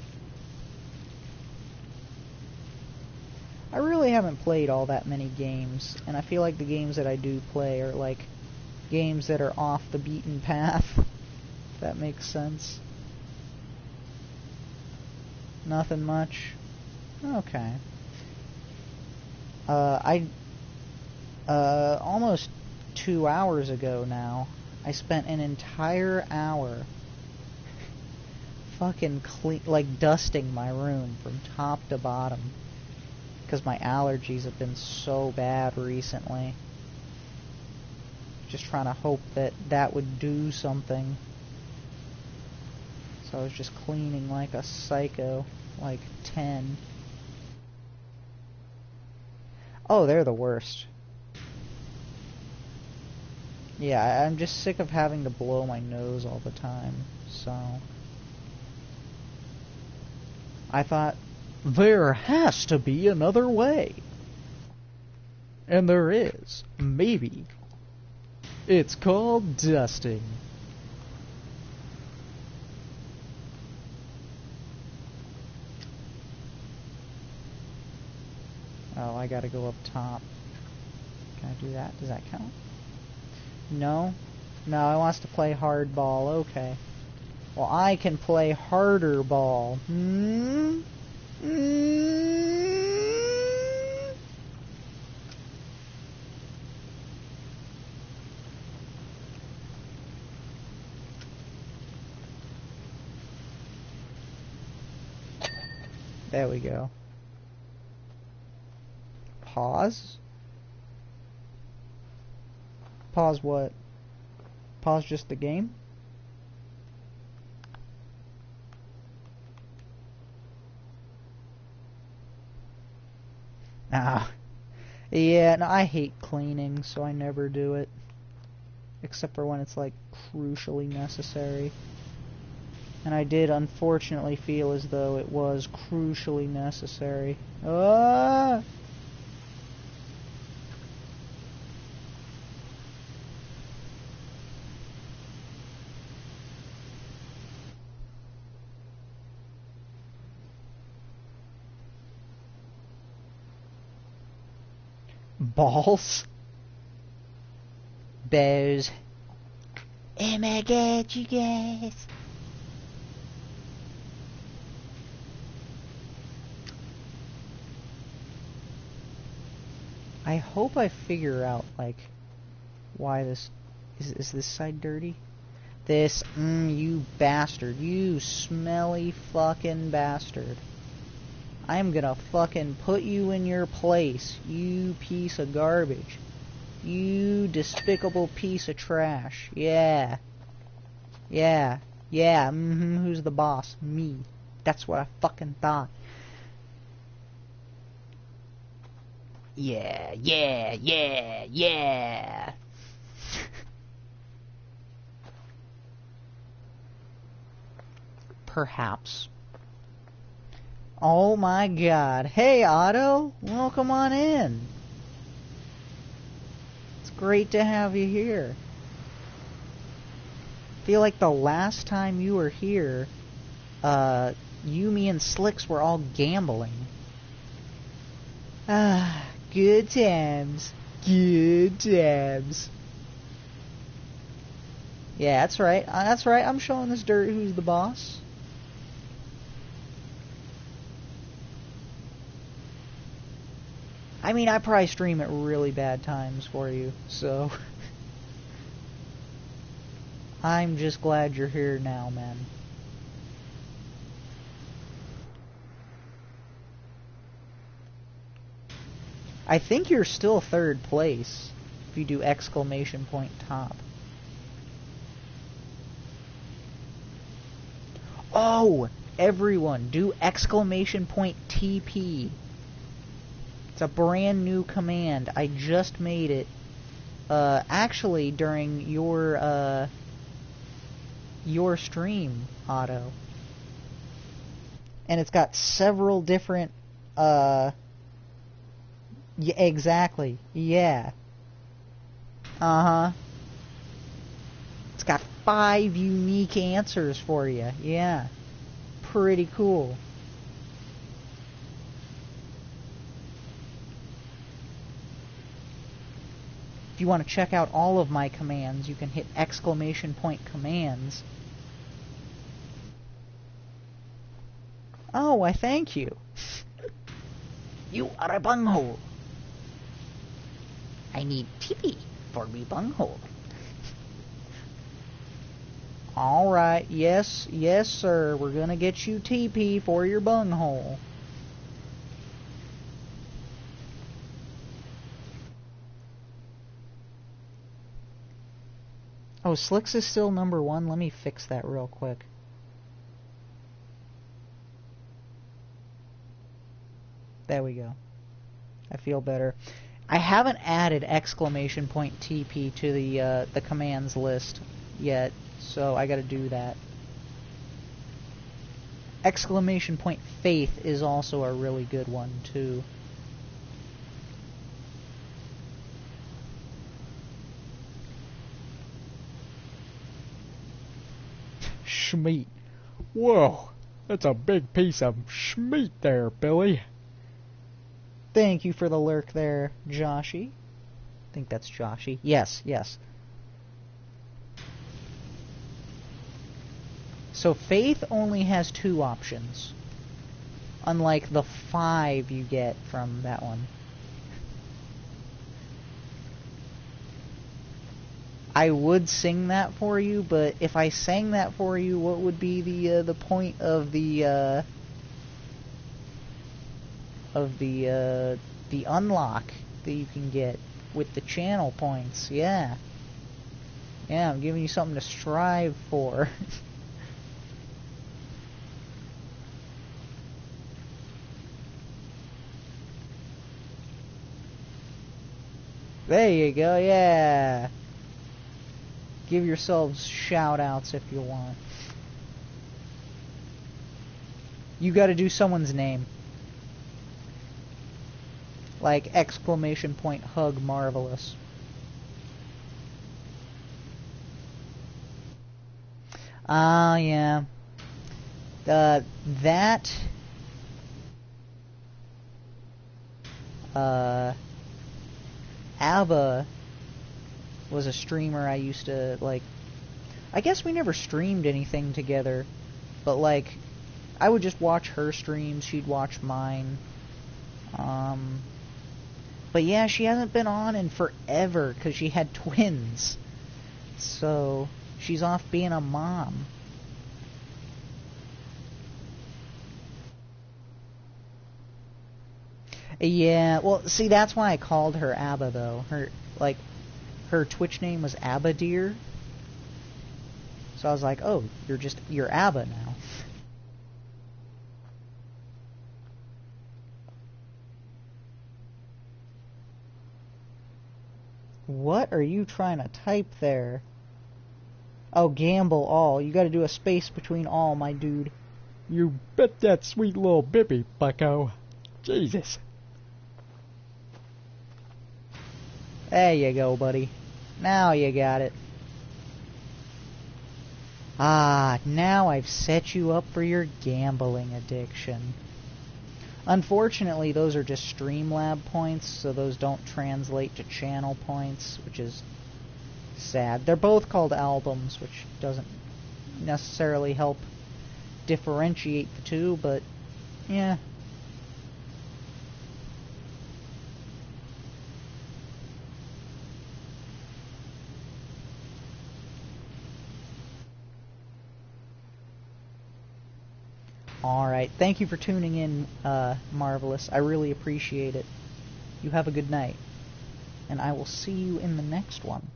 Speaker 1: I really haven't played all that many games, and I feel like the games that I do play are like games that are off the beaten path, if that makes sense. Nothing much? Okay. Almost 2 hours ago now, I spent an entire hour fucking dusting my room from top to bottom because my allergies have been so bad recently. Just trying to hope that would do something. So I was just cleaning like a psycho, like 10. Oh, they're the worst. Yeah, I'm just sick of having to blow my nose all the time, so I thought, there has to be another way. And there is. Maybe. It's called dusting. Oh, I gotta go up top. Can I do that? Does that count? No? No, it wants to play hardball. Okay. Well, I can play harder ball. There we go. Pause? Pause what? Pause just the game? Ah. Yeah, no, I hate cleaning, so I never do it. Except for when it's, like, crucially necessary. And I did, unfortunately, feel as though it was crucially necessary. Ah! Balls? Bows. Oh my god, you guys! I hope I figure out, like, why this... Is this side dirty? This... you bastard. You smelly fucking bastard. I'm gonna fucking put you in your place, you piece of garbage. You despicable piece of trash. Yeah. Yeah. Yeah, who's the boss? Me. That's what I fucking thought. Yeah, yeah, yeah, yeah. Perhaps. Oh my god. Hey, Otto. Welcome on in. It's great to have you here. I feel like the last time you were here, you, me, and Slicks were all gambling. Ah, good times. Good times. Yeah, that's right. That's right. I'm showing this dirt who's the boss. I mean, I probably stream at really bad times for you, so... I'm just glad you're here now, man. I think you're still third place if you do exclamation point top. Oh! Everyone, do exclamation point TP. It's a brand new command. I just made it, actually during your stream, Otto. And it's got several different, yeah, exactly, yeah. Uh-huh. It's got 5 unique answers for you, yeah. Pretty cool. If you want to check out all of my commands, you can hit exclamation point commands. Oh, I thank you.
Speaker 2: You are a bunghole. I need TP for me bunghole.
Speaker 1: Alright, yes, yes sir, we're gonna get you TP for your bunghole. Oh, Slicks is still number 1? Let me fix that real quick. There we go. I feel better. I haven't added exclamation point TP to the commands list yet, so I gotta do that. Exclamation point faith is also a really good one, too.
Speaker 3: Schmeat. Whoa, that's a big piece of schmeat there, Billy.
Speaker 1: Thank you for the lurk there, Joshy. I think that's Joshy. Yes, yes. So faith only has 2 options, unlike the 5 you get from that one. I would sing that for you, but if I sang that for you, what would be the point of the unlock that you can get with the channel points? Yeah. Yeah, I'm giving you something to strive for. There you go, yeah. Give yourselves shout-outs if you want. You gotta do someone's name. Like exclamation point hug marvelous. Ah, yeah. That ABBA was a streamer I used to, like, I guess we never streamed anything together, but, like, I would just watch her streams, she'd watch mine. But yeah, she hasn't been on in forever, because she had twins. So, she's off being a mom. Yeah, well, see, that's why I called her ABBA, though. Her Twitch name was ABBA Deer. So I was like, oh, you're ABBA now. What are you trying to type there? Oh, gamble all. You gotta do a space between all, my dude.
Speaker 3: You bet that sweet little bippy, bucko. Jesus.
Speaker 1: There you go, buddy. Now you got it. Ah, now I've set you up for your gambling addiction. Unfortunately, those are just Streamlab points, so those don't translate to channel points, which is sad. They're both called albums, which doesn't necessarily help differentiate the two, but yeah. Alright, thank you for tuning in, Marvelous. I really appreciate it. You have a good night. And I will see you in the next one.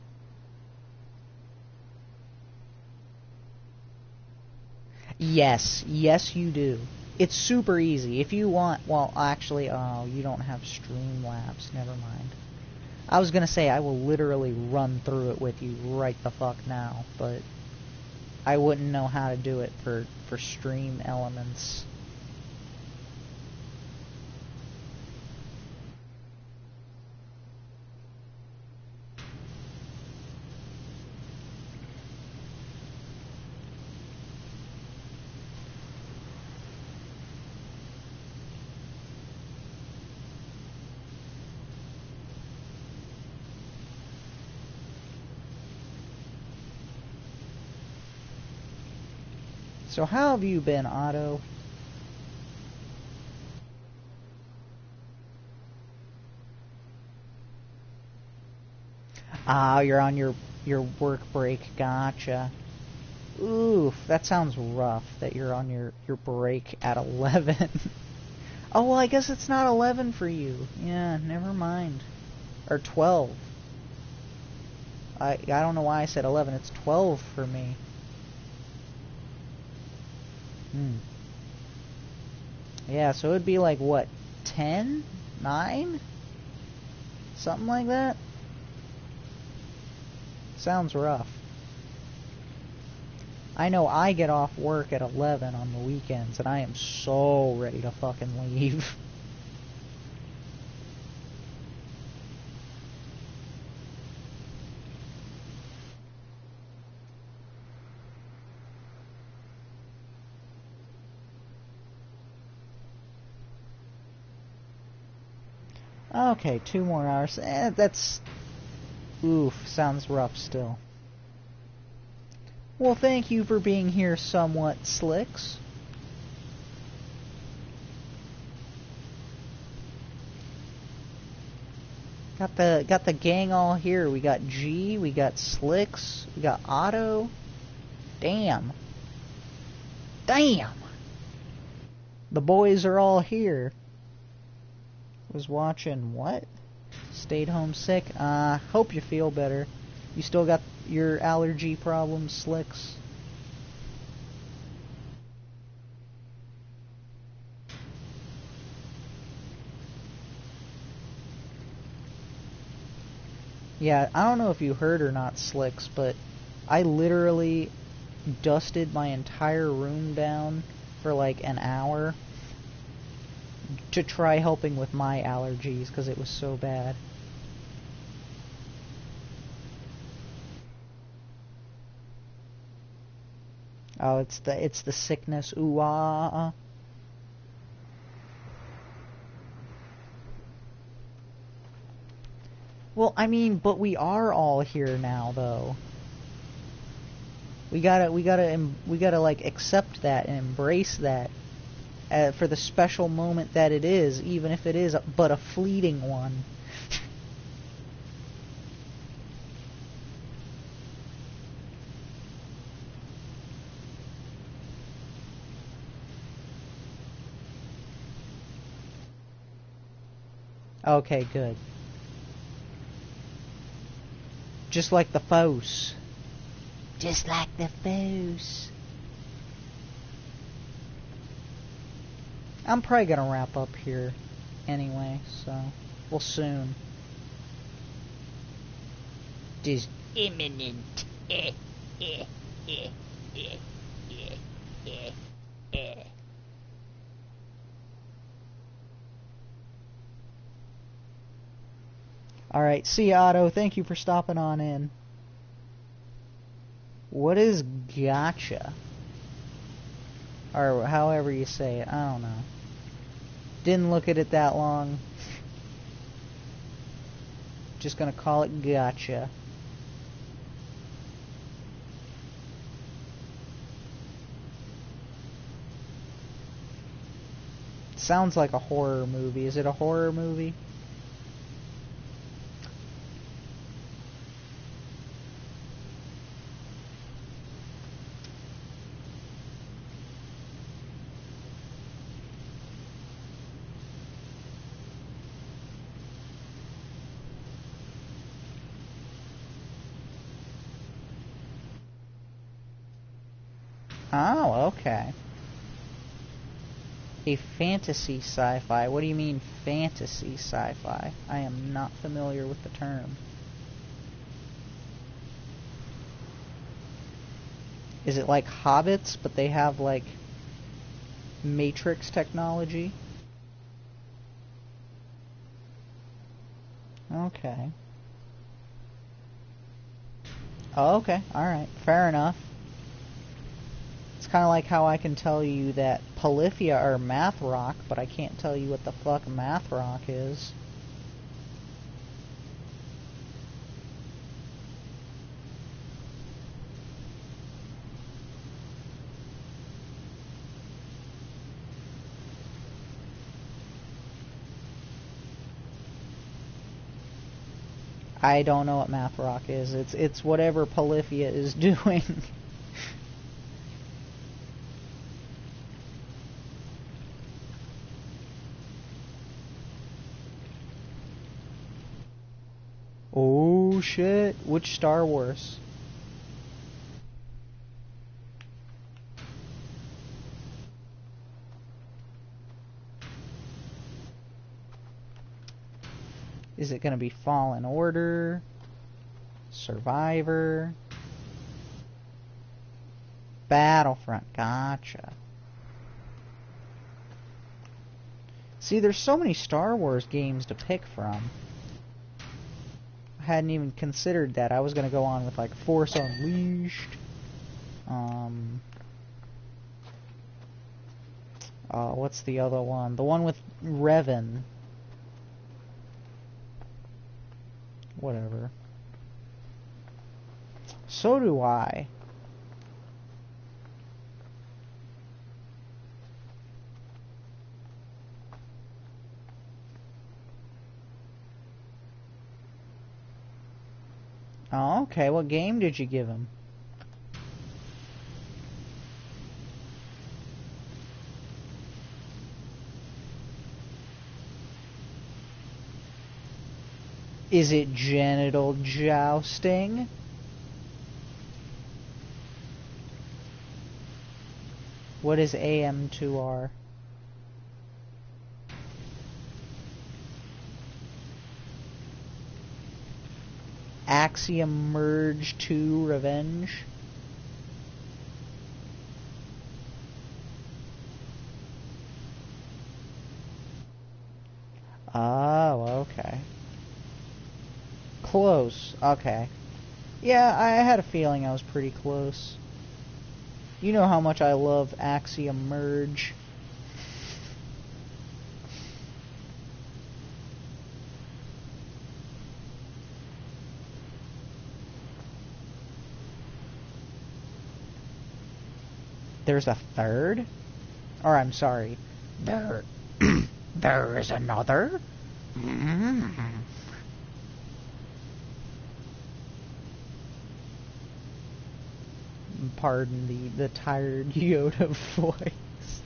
Speaker 1: Yes, yes you do. It's super easy. If you want, well, actually, oh, you don't have Streamlabs. Never mind. I was gonna say I will literally run through it with you right the fuck now, but I wouldn't know how to do it for Stream Elements. So how have you been, Otto? Ah, you're on your work break, gotcha. Oof, that sounds rough that you're on your break at 11. Oh, well, I guess it's not 11 for you. Yeah, never mind. Or 12. I don't know why I said 11. It's 12 for me. Yeah, so it'd be like, what, 10? 9? Something like that? Sounds rough. I know I get off work at 11 on the weekends, and I am so ready to fucking leave. Okay, 2 more hours. That's... Oof, sounds rough still. Well, thank you for being here somewhat, Slicks. Got the gang all here. We got G, we got Slicks, we got Otto. Damn. Damn! The boys are all here. Was watching what? Stayed home sick? Hope you feel better. You still got your allergy problems, Slicks? Yeah, I don't know if you heard or not, Slicks, but I literally dusted my entire room down for like an hour to try helping with my allergies because it was so bad. Oh, it's the sickness. Ooh ah. Well, I mean, but we are all here now, though. We gotta like accept that and embrace that for the special moment that it is, even if it is but a fleeting one. Okay, good. Just like the Foes.
Speaker 2: Just like the Force.
Speaker 1: I'm probably gonna wrap up here anyway, so we'll soon.
Speaker 2: Is imminent.
Speaker 1: Alright, see ya, Otto. Thank you for stopping on in. What is gotcha? Or however you say it, I don't know. Didn't look at it that long. Just gonna call it gotcha. Sounds like a horror movie. Is it a horror movie? Oh, okay. A fantasy sci-fi. What do you mean fantasy sci-fi? I am not familiar with the term. Is it like Hobbits, but they have like Matrix technology? Okay. Oh, okay. Alright. Fair enough. It's kind of like how I can tell you that Polyphia are math rock, but I can't tell you what the fuck math rock is. I don't know what math rock is. It's whatever Polyphia is doing. Oh shit. Which Star Wars? Is it gonna be Fallen Order? Survivor? Battlefront. Gotcha. See, there's so many Star Wars games to pick from. I hadn't even considered that. I was gonna go on with like Force Unleashed. What's the other one? The one with Revan. Whatever. So do I. Oh, okay. What game did you give him? Is it genital jousting? What is AM2R? Axiom Merge 2 Revenge? Oh, okay. Close. Okay. Yeah, I had a feeling I was pretty close. You know how much I love Axiom Merge. There's a third? Or I'm sorry.
Speaker 2: There is another?
Speaker 1: Pardon the tired Yoda voice.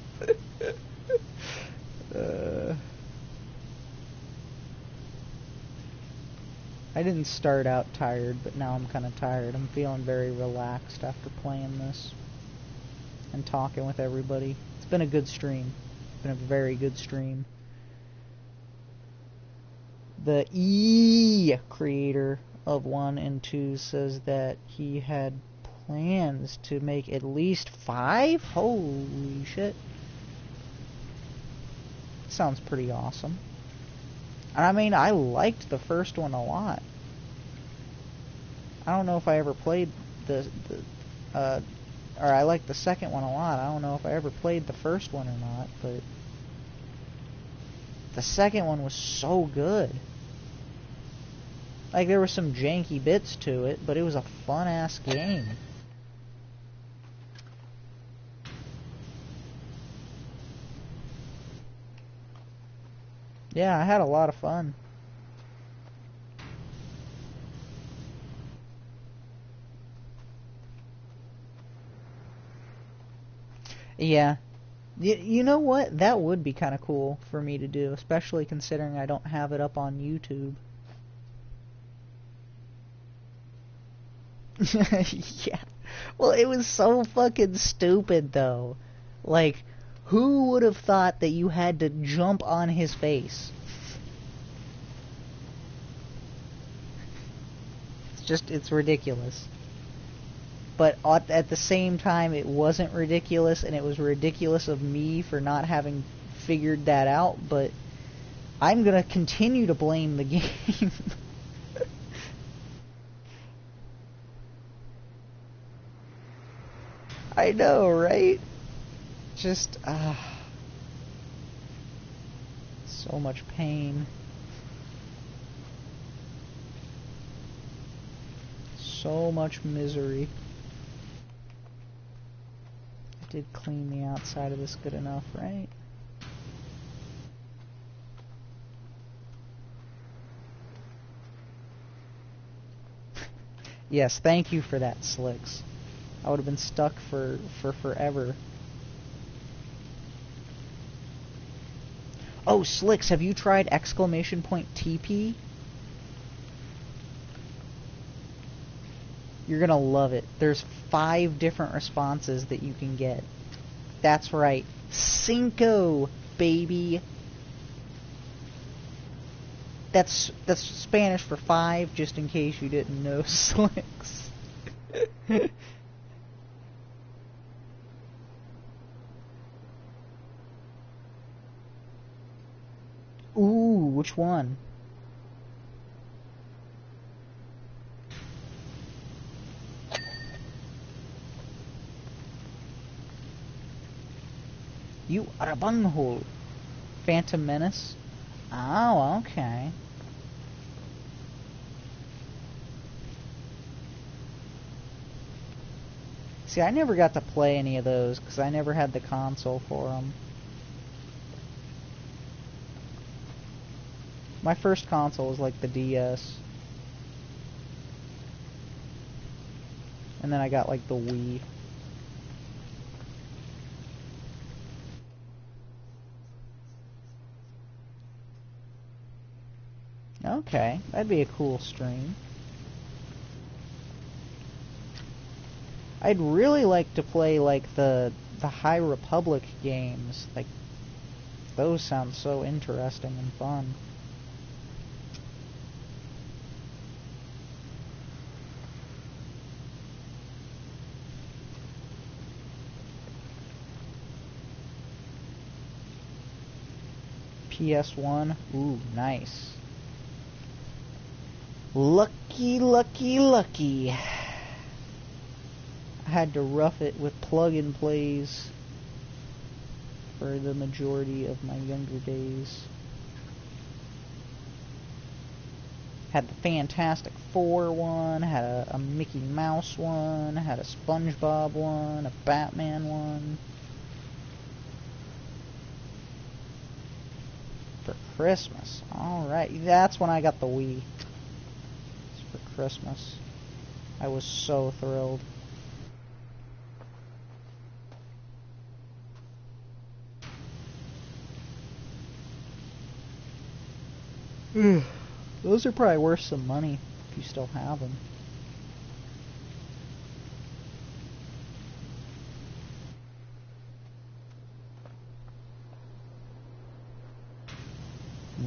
Speaker 1: I didn't start out tired, but now I'm kind of tired. I'm feeling very relaxed after playing this and talking with everybody. It's been a good stream. It's been a very good stream. The creator of 1 and 2 says that he had plans to make at least 5? Holy shit. Sounds pretty awesome. And I mean, I liked the first one a lot. I don't know if I ever played or I liked the second one a lot. I don't know if I ever played the first one or not, but the second one was so good. Like, there were some janky bits to it, but it was a fun-ass game. Yeah, I had a lot of fun. Yeah. You know what? That would be kind of cool for me to do, especially considering I don't have it up on YouTube. Yeah. Well, it was so fucking stupid, though. Like, who would have thought that you had to jump on his face? It's ridiculous. But at the same time, it wasn't ridiculous, and it was ridiculous of me for not having figured that out, but I'm gonna continue to blame the game. I know, right? Just, so much pain. So much misery. I did clean the outside of this good enough, right? Yes, thank you for that, Slicks. I would have been stuck for forever. Oh, Slicks, have you tried !TP? You're gonna love it. There's 5 different responses that you can get. That's right. Cinco, baby. That's Spanish for 5, just in case you didn't know, Slicks. Ooh, which one? You are a bunghole. Phantom Menace? Oh, okay. See, I never got to play any of those, because I never had the console for them. My first console was like the DS. And then I got like the Wii. Okay, that'd be a cool stream. I'd really like to play like the High Republic games. Like, those sound so interesting and fun. PS1, ooh, nice. Lucky, lucky, lucky. I had to rough it with plug-and plays for the majority of my younger days. Had the Fantastic Four one, had a Mickey Mouse one, had a SpongeBob one, a Batman one. For Christmas. Alright, that's when I got the Wii. It's for Christmas. I was so thrilled. Those are probably worth some money. if you still have them.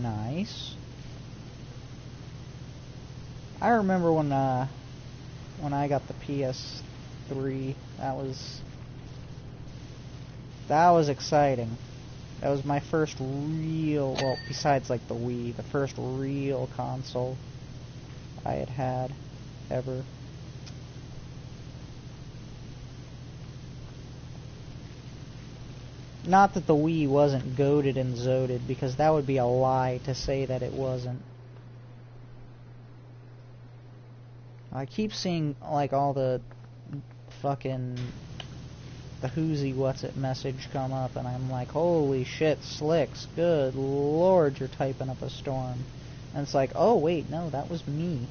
Speaker 1: Nice. I remember when I got the PS3, that was exciting. That was my first real, well, besides like the Wii, the first real console I had ever. Not that the Wii wasn't goated and zoated, because that would be a lie to say that it wasn't. I keep seeing like all the fucking the whoozy what's it message come up, and I'm like, holy shit, Slicks, good lord, you're typing up a storm. And it's like, oh wait, no, that was me.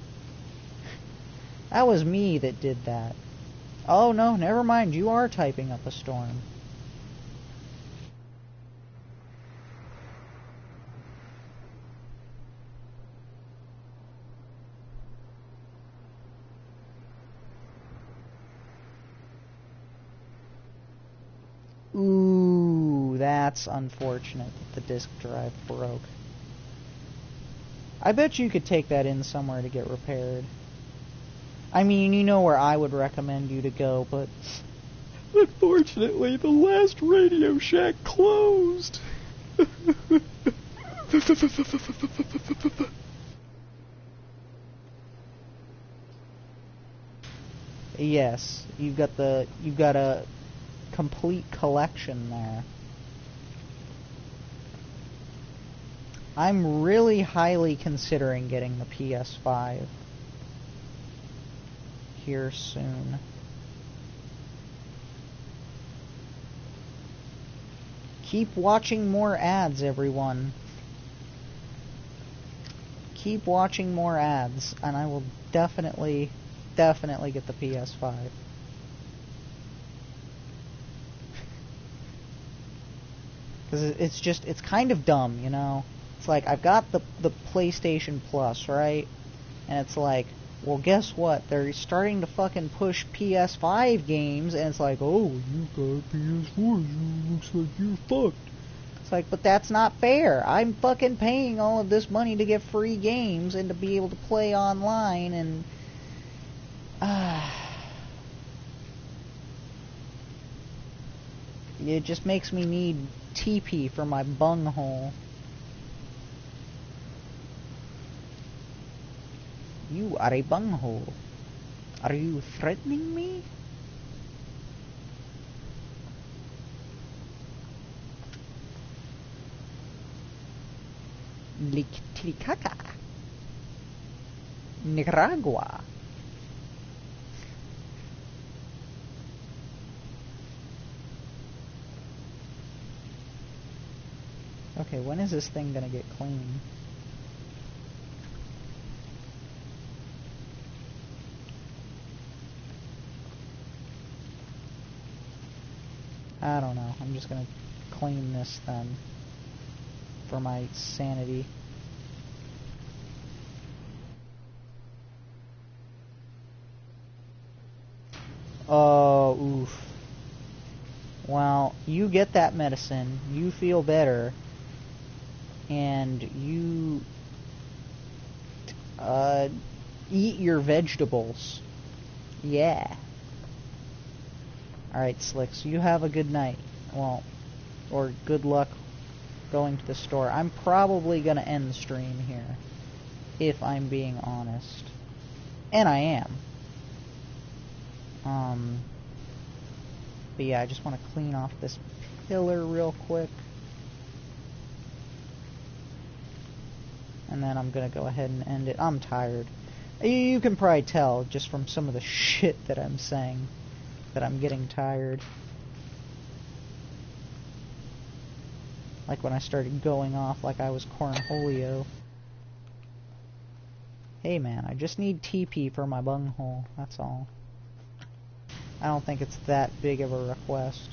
Speaker 1: That was me that did that. Oh no, never mind, you are typing up a storm. Ooh, that's unfortunate that the disk drive broke. I bet you could take that in somewhere to get repaired. I mean, you know where I would recommend you to go, but...
Speaker 3: Unfortunately, the last Radio Shack closed.
Speaker 1: Yes, you've got a complete collection there. I'm really highly considering getting the PS5 here soon. Keep watching more ads, everyone. Keep watching more ads, and I will definitely get the PS5. Because it's kind of dumb, you know? It's like, I've got the PlayStation Plus, right? And it's like, well, guess what? They're starting to fucking push PS5 games, and it's like, oh, you got PS4, looks like you're fucked. It's like, but that's not fair. I'm fucking paying all of this money to get free games and to be able to play online, and... it just makes me need TP for my bunghole. You are a bunghole. Are you threatening me? Titicaca. Nicaragua. Okay, when is this thing gonna get clean? I don't know. I'm just gonna clean this then. For my sanity. Oh, oof. Well, you get that medicine, you feel better, and you eat your vegetables. Yeah. Alright, Slicks, you have a good night. Well, or good luck going to the store. I'm probably gonna end the stream here, if I'm being honest. And I am. But yeah, I just want to clean off this pillar real quick. And then I'm gonna go ahead and end it. I'm tired. You can probably tell just from some of the shit that I'm saying that I'm getting tired. Like when I started going off like I was Cornholio. Hey man, I just need TP for my bunghole, that's all. I don't think it's that big of a request.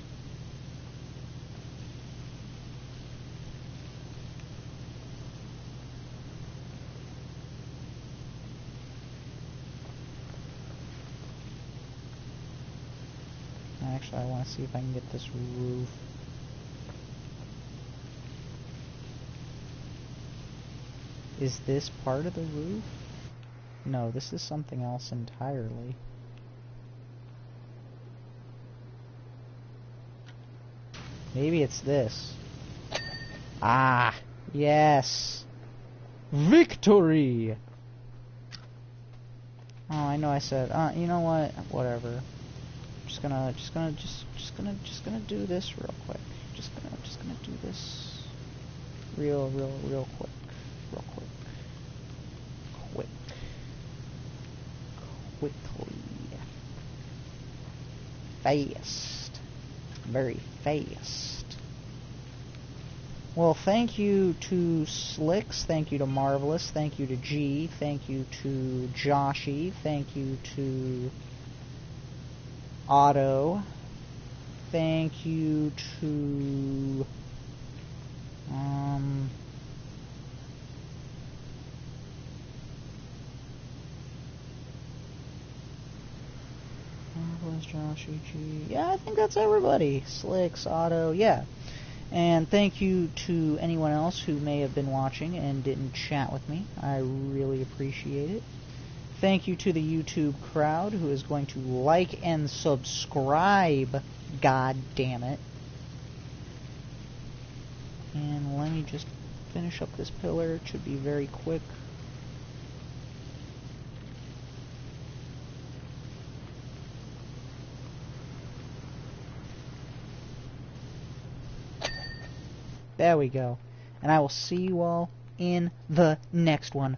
Speaker 1: So I want to see if I can get this roof. Is this part of the roof? No, this is something else entirely. Maybe it's this. Ah, yes.
Speaker 3: Victory!
Speaker 1: Oh, I know I said, you know what? Whatever. Just gonna do this real quick. Just gonna do this real quick. Real quick. Quickly. Fast. Very fast. Well, thank you to Slicks, thank you to Marvelous, thank you to G, thank you to Joshy, thank you to Otto, thank you to Marvelous, Joshy, G. Yeah, I think that's everybody. Slicks, Otto, yeah. And thank you to anyone else who may have been watching and didn't chat with me. I really appreciate it. Thank you to the YouTube crowd who is going to like and subscribe. God damn it. And let me just finish up this pillar. It should be very quick. There we go. And I will see you all in the next one.